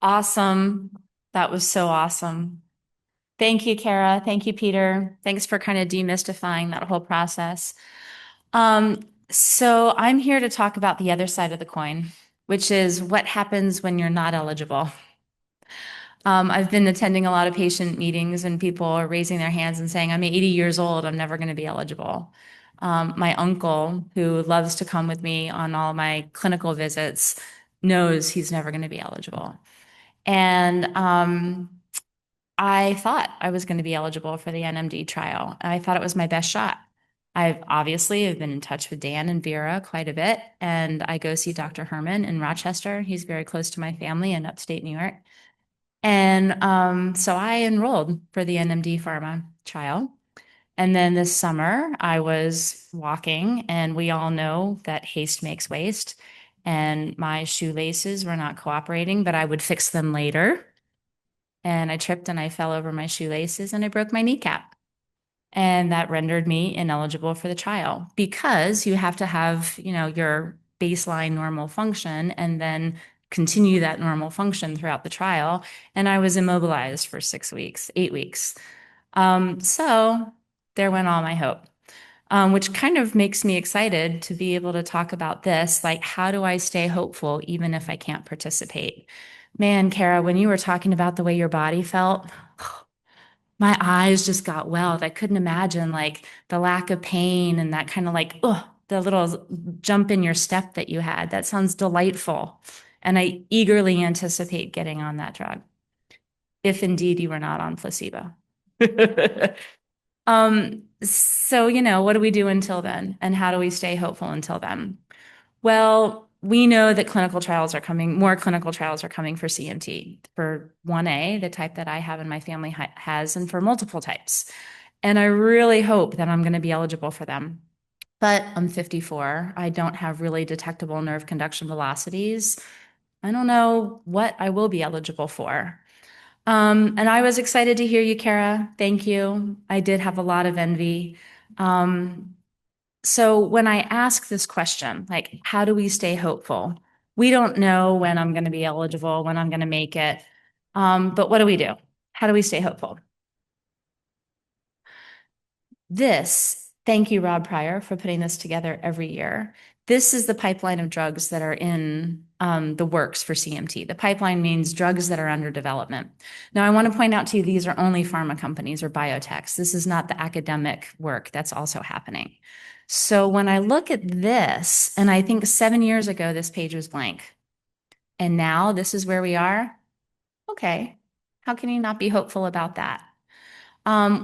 Awesome. That was so awesome. Thank you, Kara. Thank you, Peter. Thanks for kind of demystifying that whole process. Um, so I'm here to talk about the other side of the coin, which is what happens when you're not eligible. I've been attending a lot of patient meetings and people are raising their hands and saying, I'm 80 years old, I'm never going to be eligible. My uncle, who loves to come with me on all my clinical visits, knows he's never going to be eligible. And I thought I was going to be eligible for the NMD trial. I thought it was my best shot. I've obviously have been in touch with Dan and Vera quite a bit, and I go see Dr. Herman in Rochester. He's very close to my family in upstate New York. And so I enrolled for the NMD pharma trial. And then this summer, I was walking, and we all know that haste makes waste. And my shoelaces were not cooperating, but I would fix them later. And I tripped and I fell over my shoelaces and I broke my kneecap. And that rendered me ineligible for the trial because you have to have, your baseline normal function and then continue that normal function throughout the trial. And I was immobilized for 6 weeks, 8 weeks. So there went all my hope, which kind of makes me excited to be able to talk about this. Like, how do I stay hopeful even if I can't participate? Man, Kara, when you were talking about the way your body felt, my eyes just got welled. I couldn't imagine like the lack of pain and that kind of like, oh, the little jump in your step that you had. That sounds delightful. And I eagerly anticipate getting on that drug, if indeed you were not on placebo. So, what do we do until then? And how do we stay hopeful until then? Well, we know that clinical trials are coming, more clinical trials are coming for CMT, for 1A, the type that I have in my family has, and for multiple types. And I really hope that I'm going to be eligible for them. But I'm 54. I don't have really detectable nerve conduction velocities. I don't know what I will be eligible for. And I was excited to hear you, Kara. Thank you. I did have a lot of envy. Um, so when I ask this question, like, how do we stay hopeful? We don't know when I'm going to be eligible, when I'm going to make it. But what do we do? How do we stay hopeful? Thank you, Rob Pryor, for putting this together every year. This is the pipeline of drugs that are in the works for CMT. The pipeline means drugs that are under development. Now, I want to point out to you, these are only pharma companies or biotechs. This is not the academic work that's also happening. So when I look at this, and I think 7 years ago, this page was blank. And now this is where we are. Okay. How can you not be hopeful about that?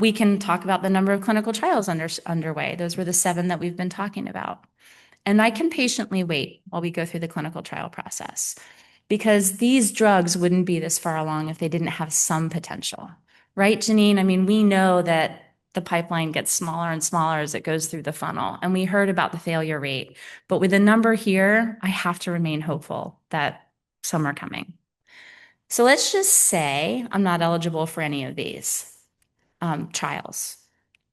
We can talk about the number of clinical trials underway. Those were the 7 that we've been talking about. And I can patiently wait while we go through the clinical trial process because these drugs wouldn't be this far along if they didn't have some potential. Right, Janine? I mean, we know that the pipeline gets smaller and smaller as it goes through the funnel. And we heard about the failure rate. But with a number here, I have to remain hopeful that some are coming. So let's just say I'm not eligible for any of these trials.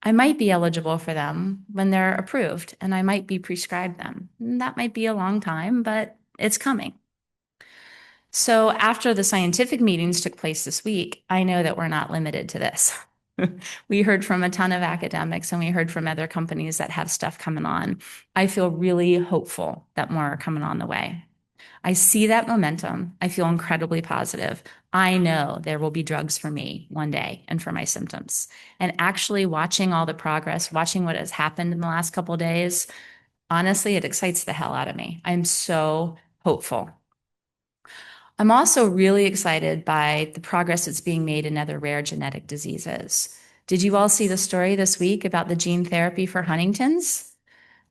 I might be eligible for them when they're approved and I might be prescribed them. That might be a long time, but it's coming. So after the scientific meetings took place this week, I know that we're not limited to this. We heard from a ton of academics and we heard from other companies that have stuff coming on. I feel really hopeful that more are coming on the way. I see that momentum. I feel incredibly positive. I know there will be drugs for me one day and for my symptoms. And actually watching all the progress, watching what has happened in the last couple of days, honestly, it excites the hell out of me. I'm so hopeful. I'm also really excited by the progress that's being made in other rare genetic diseases. Did you all see the story this week about the gene therapy for Huntington's?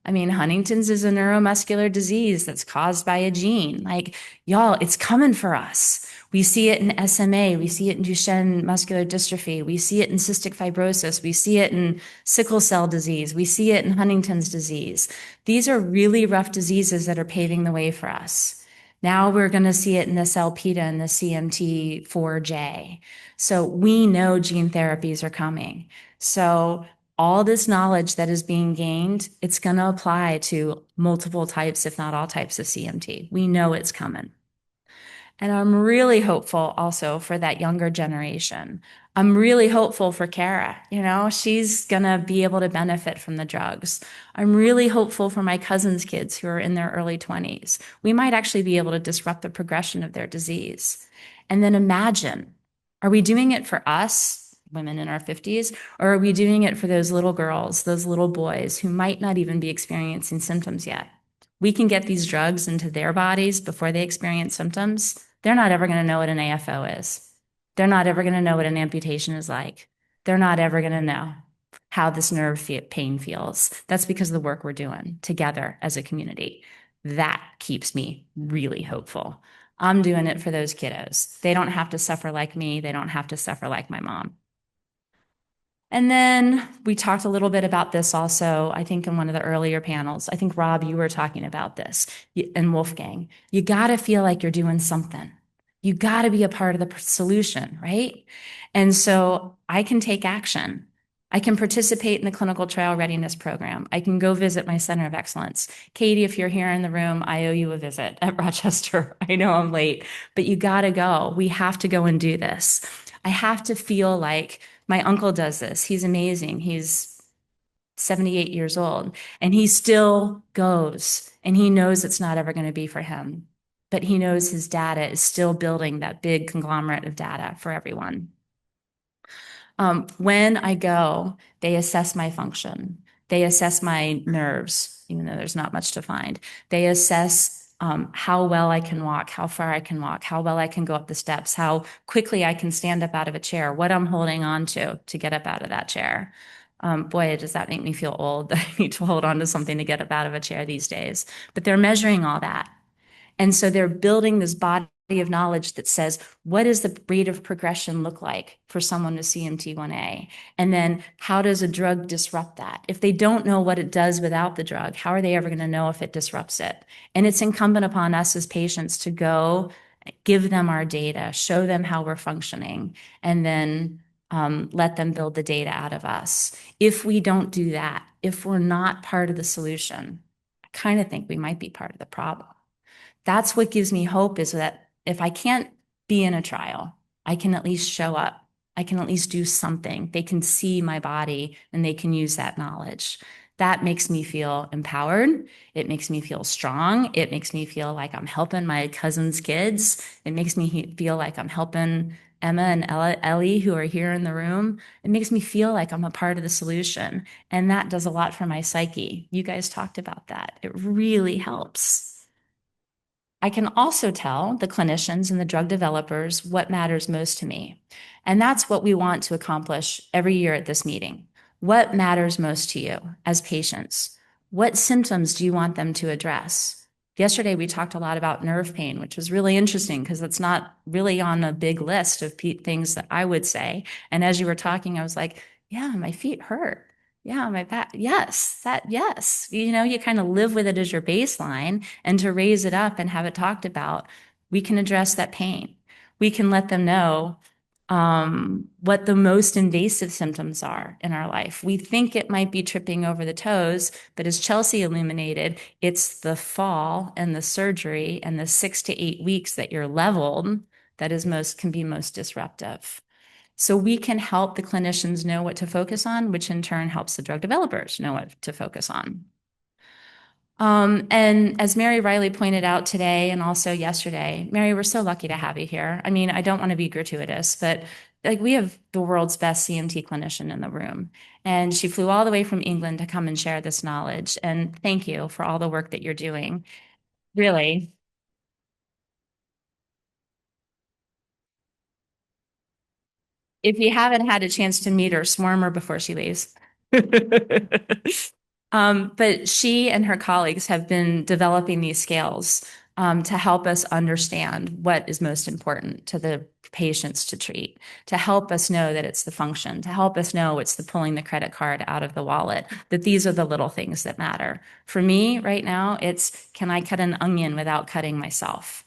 I mean, Huntington's is a neuromuscular disease that's caused by a gene. Like, y'all, it's coming for us. We see it in SMA. We see it in Duchenne muscular dystrophy. We see it in cystic fibrosis. We see it in sickle cell disease. We see it in Huntington's disease. These are really rough diseases that are paving the way for us. Now we're going to see it in this LPTA and the CMT4J. So we know gene therapies are coming. So all this knowledge that is being gained, it's going to apply to multiple types, if not all types of CMT. We know it's coming. And I'm really hopeful also for that younger generation. I'm really hopeful for Kara. She's going to be able to benefit from the drugs. I'm really hopeful for my cousin's kids who are in their early 20s. We might actually be able to disrupt the progression of their disease. And then imagine, are we doing it for us, women in our 50s, or are we doing it for those little girls, those little boys who might not even be experiencing symptoms yet? We can get these drugs into their bodies before they experience symptoms. They're not ever going to know what an AFO is. They're not ever going to know what an amputation is like. They're not ever going to know how this pain feels. That's because of the work we're doing together as a community. That keeps me really hopeful. I'm doing it for those kiddos. They don't have to suffer like me. They don't have to suffer like my mom. And then we talked a little bit about this also, I think in one of the earlier panels. I think, Rob, you were talking about this, and Wolfgang. You got to feel like you're doing something. You got to be a part of the solution, right? And so I can take action. I can participate in the clinical trial readiness program. I can go visit my center of excellence. Katie, if you're here in the room, I owe you a visit at Rochester. I know I'm late, but you got to go. We have to go and do this. I have to feel like my uncle does this. He's amazing. He's 78 years old and he still goes and he knows it's not ever going to be for him, but he knows his data is still building that big conglomerate of data for everyone. When I go, they assess my function. They assess my nerves, even though there's not much to find. They assess how well I can walk, how far I can walk, how well I can go up the steps, how quickly I can stand up out of a chair, what I'm holding on to get up out of that chair. Boy, does that make me feel old that I need to hold on to something to get up out of a chair these days. But they're measuring all that. And so they're building this body of knowledge that says, what does the rate of progression look like for someone with CMT1A? And then how does a drug disrupt that? If they don't know what it does without the drug, how are they ever going to know if it disrupts it? And it's incumbent upon us as patients to go give them our data, show them how we're functioning, and then let them build the data out of us. If we don't do that, if we're not part of the solution, I kind of think we might be part of the problem. That's what gives me hope, is that if I can't be in a trial, I can at least show up. I can at least do something. They can see my body and they can use that knowledge. That makes me feel empowered. It makes me feel strong. It makes me feel like I'm helping my cousin's kids. It makes me feel like I'm helping Emma and Ellie, who are here in the room. It makes me feel like I'm a part of the solution. And that does a lot for my psyche. You guys talked about that. It really helps. I can also tell the clinicians and the drug developers what matters most to me. And that's what we want to accomplish every year at this meeting. What matters most to you as patients? What symptoms do you want them to address? Yesterday, we talked a lot about nerve pain, which was really interesting because it's not really on a big list of things that I would say. And as you were talking, I was like, yeah, my feet hurt. Yeah, my back. Yes, yes. You kind of live with it as your baseline, and to raise it up and have it talked about, we can address that pain. We can let them know what the most invasive symptoms are in our life. We think it might be tripping over the toes, but as Chelsea illuminated, it's the fall and the surgery and the 6 to 8 weeks that you're leveled that can be most disruptive. So we can help the clinicians know what to focus on, which in turn helps the drug developers know what to focus on. And as Mary Riley pointed out today and also yesterday, Mary, we're so lucky to have you here. I mean, I don't want to be gratuitous, but we have the world's best CMT clinician in the room. And she flew all the way from England to come and share this knowledge. And thank you for all the work that you're doing. Really. If you haven't had a chance to meet her, swarm her before she leaves. But she and her colleagues have been developing these scales to help us understand what is most important to the patients to treat, to help us know that it's the function, to help us know it's the pulling the credit card out of the wallet, that these are the little things that matter. For me right now, it's, can I cut an onion without cutting myself?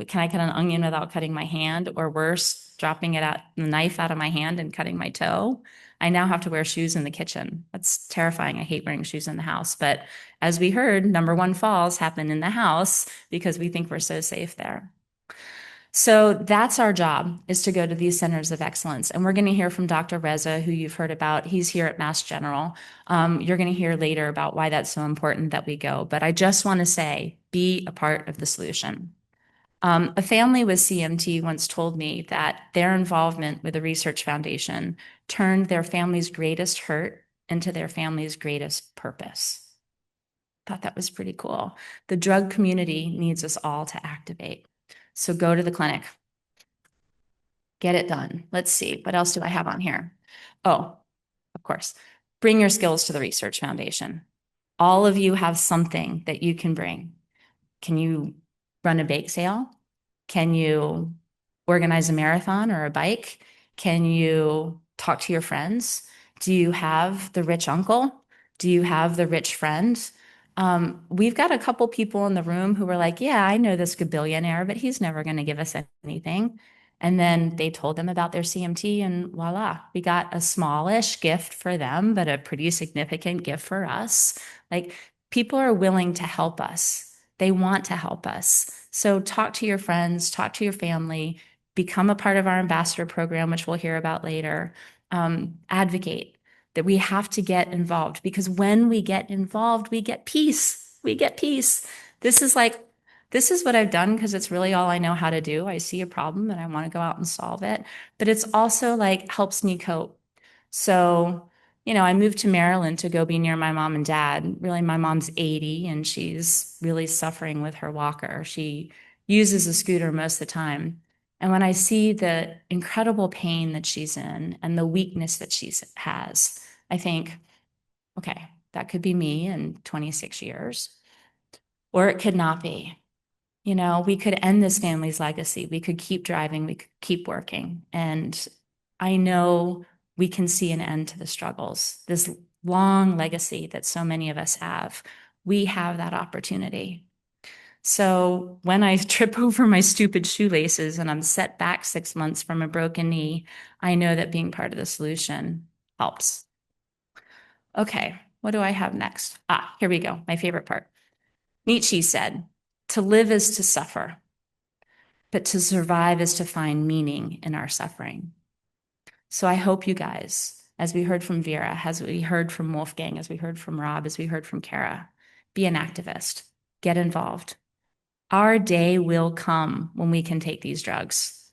Can I cut an onion without cutting my hand, or worse, dropping the knife out of my hand and cutting my toe? I now have to wear shoes in the kitchen. That's terrifying. I hate wearing shoes in the house. But as we heard, number one falls happen in the house because we think we're so safe there. So that's our job, is to go to these centers of excellence. And we're going to hear from Dr. Reza, who you've heard about. He's here at Mass General. You're going to hear later about why that's so important that we go. But I just want to say, be a part of the solution. A family with CMT once told me that their involvement with a research foundation turned their family's greatest hurt into their family's greatest purpose. Thought that was pretty cool. The drug community needs us all to activate. So go to the clinic, get it done. Let's see, what else do I have on here? Oh, of course, bring your skills to the research foundation. All of you have something that you can bring. Can you run a bake sale? Can you organize a marathon or a bike? Can you talk to your friends? Do you have the rich uncle? Do you have the rich friend? We've got a couple people in the room who were like, yeah, I know this good billionaire, but he's never going to give us anything. And then they told them about their CMT, and voila, we got a smallish gift for them, but a pretty significant gift for us. Like, people are willing to help us. They want to help us. So talk to your friends, talk to your family, become a part of our ambassador program, which we'll hear about later. Advocate that we have to get involved, because when we get involved, we get peace. We get peace. This is like, this is what I've done because it's really all I know how to do. I see a problem and I want to go out and solve it. But it's also like helps me cope. So, I moved to Maryland to go be near my mom and dad. Really, my mom's 80 and she's really suffering with her walker. She uses a scooter most of the time. And when I see the incredible pain that she's in and the weakness that she has, I think, okay, that could be me in 26 years, or it could not be. We could end this family's legacy. We could keep driving, we could keep working. And I know we can see an end to the struggles, this long legacy that so many of us have. We have that opportunity. So when I trip over my stupid shoelaces and I'm set back 6 months from a broken knee, I know that being part of the solution helps. Okay, what do I have next? Here we go. My favorite part. Nietzsche said, to live is to suffer, but to survive is to find meaning in our suffering. So I hope you guys, as we heard from Vera, as we heard from Wolfgang, as we heard from Rob, as we heard from Kara, be an activist, get involved. Our day will come when we can take these drugs,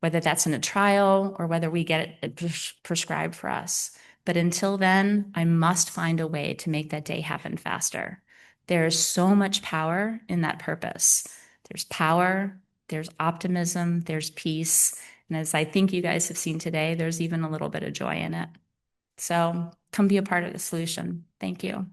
whether that's in a trial or whether we get it prescribed for us. But until then, I must find a way to make that day happen faster. There is so much power in that purpose. There's power, there's optimism, there's peace. And as I think you guys have seen today, there's even a little bit of joy in it. So come be a part of the solution. Thank you.